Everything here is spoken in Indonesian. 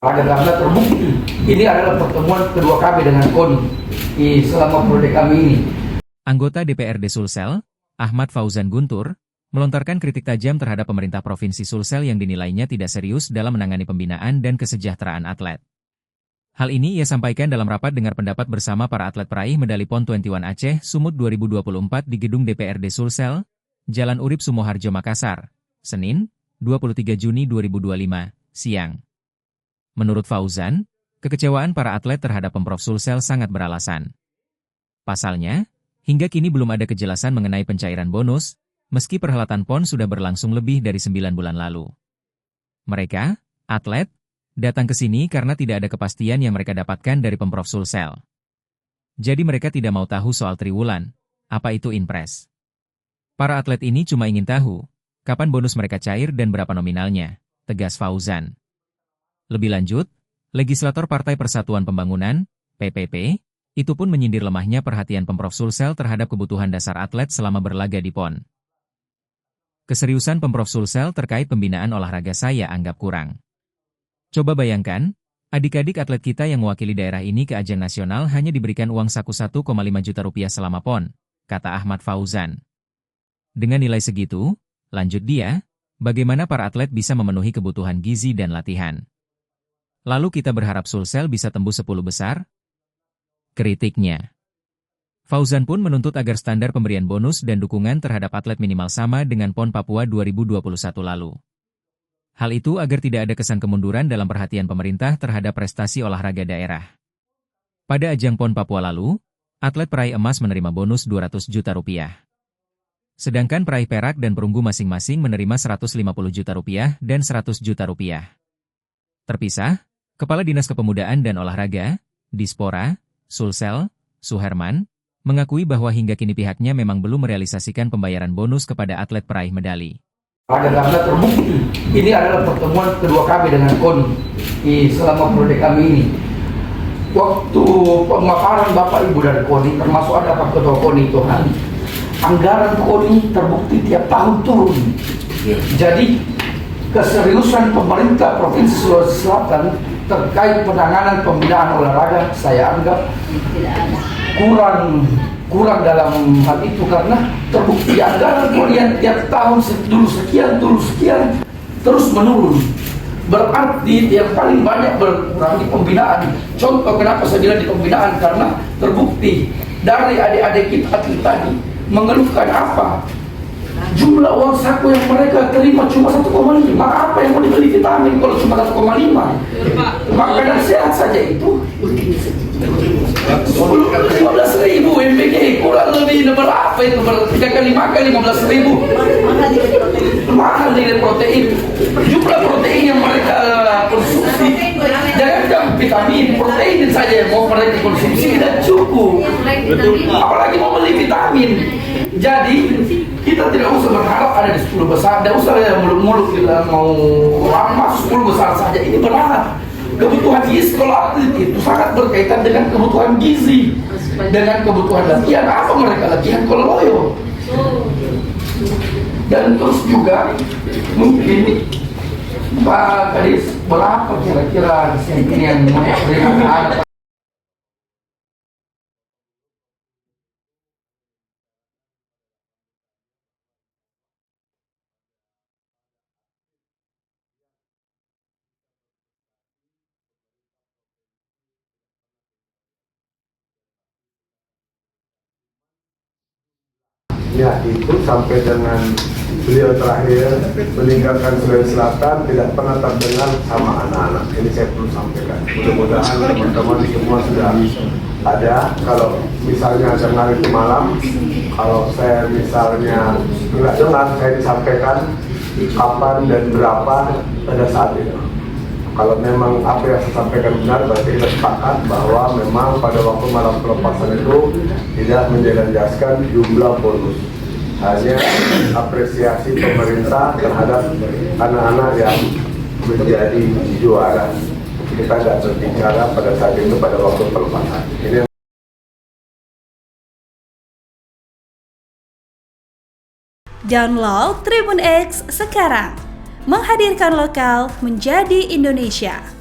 Karena terbukti ini adalah pertemuan kedua kami dengan KONI selama proyek kami ini. Anggota DPRD Sulsel, Ahmad Fauzan Guntur, melontarkan kritik tajam terhadap pemerintah Provinsi Sulsel yang dinilainya tidak serius dalam menangani pembinaan dan kesejahteraan atlet. Hal ini ia sampaikan dalam rapat dengar pendapat bersama para atlet peraih medali PON 21 Aceh Sumut 2024 di gedung DPRD Sulsel, Jalan Urip Sumoharjo Makassar, Senin, 23 Juni 2025, siang. Menurut Fauzan, kekecewaan para atlet terhadap Pemprov Sulsel sangat beralasan. Pasalnya, hingga kini belum ada kejelasan mengenai pencairan bonus, meski perhelatan PON sudah berlangsung lebih dari 9 bulan lalu. Mereka, atlet, datang ke sini karena tidak ada kepastian yang mereka dapatkan dari Pemprov Sulsel. Jadi mereka tidak mau tahu soal triwulan, apa itu inpres. Para atlet ini cuma ingin tahu, kapan bonus mereka cair dan berapa nominalnya, tegas Fauzan. Lebih lanjut, Legislator Partai Persatuan Pembangunan, PPP, itu pun menyindir lemahnya perhatian Pemprov Sulsel terhadap kebutuhan dasar atlet selama berlaga di PON. Keseriusan Pemprov Sulsel terkait pembinaan olahraga saya anggap kurang. Coba bayangkan, adik-adik atlet kita yang mewakili daerah ini ke ajang nasional hanya diberikan uang saku 1,5 juta rupiah selama PON, kata Ahmad Fauzan. Dengan nilai segitu, lanjut dia, bagaimana para atlet bisa memenuhi kebutuhan gizi dan latihan? Lalu kita berharap Sulsel bisa tembus 10 besar? Kritiknya. Fauzan pun menuntut agar standar pemberian bonus dan dukungan terhadap atlet minimal sama dengan PON Papua 2021 lalu. Hal itu agar tidak ada kesan kemunduran dalam perhatian pemerintah terhadap prestasi olahraga daerah. Pada ajang PON Papua lalu, atlet peraih emas menerima bonus 200 juta rupiah. Sedangkan peraih perak dan perunggu masing-masing menerima 150 juta rupiah dan 100 juta rupiah. Terpisah, Kepala Dinas Kepemudaan dan Olahraga, Dispora, Sulsel, Suherman, mengakui bahwa hingga kini pihaknya memang belum merealisasikan pembayaran bonus kepada atlet peraih medali. Karena terbukti ini adalah pertemuan kedua kami dengan KONI selama proyek kami ini. Waktu pemaparan Bapak Ibu dari KONI, termasuk ada Pak Ketua KONI itu, anggaran KONI terbukti tiap tahun turun. Jadi keseriusan pemerintah Provinsi Sulawesi Selatan terkait penanganan pembinaan olahraga saya anggap kurang dalam hal itu, karena terbukti anggaran KONI tiap tahun dulu sekian terus menurun. Berarti yang paling banyak berkurang di pembinaan. Contoh kenapa saya bilang di pembinaan, karena terbukti dari adik-adik kita tadi mengeluhkan apa? Jumlah uang saku yang mereka terima cuma 1,5. Apa yang mau dibeli vitamin kalau cuma 1,5? Makanan sehat saja itu 15.000 MPG, kurang lebih berapa itu? 3 kali makan 15.000. Mahal nilai protein. Jumlah protein yang mereka konsumsi, jangan vitamin, protein saja yang mau mereka konsumsi tidak cukup. Apalagi mau beli vitamin. Jadi kita tidak usah berharap ada di 10 besar, tidak usah ya muluk-muluk kita mau masuk 10 besar saja. Ini berharap kebutuhan gizi kalau atlet itu sangat berkaitan dengan kebutuhan gizi, dengan kebutuhan latihan. Apa mereka latihan kalau loyo? Dan terus juga mungkin Pak Kadis, berapa kira-kira yang menerima? Ya, itu sampai dengan beliau terakhir meninggalkan Sulawesi Selatan tidak pernah terdengar sama anak-anak. Ini saya perlu sampaikan. Mudah-mudahan teman-teman semua sudah ada. Kalau misalnya dengar itu malam, kalau saya misalnya nggak dengar, saya disampaikan kapan dan berapa pada saat itu. Kalau memang apa yang saya sampaikan benar, berarti kita sepakat bahwa memang pada waktu malam pelepasan itu tidak menjelaskan jumlah bonus. Hanya apresiasi pemerintah terhadap anak-anak yang menjadi juara. Kita tidak berbicara pada saat itu pada waktu pelepasan. Ini Download Tribun X sekarang, menghadirkan lokal menjadi Indonesia.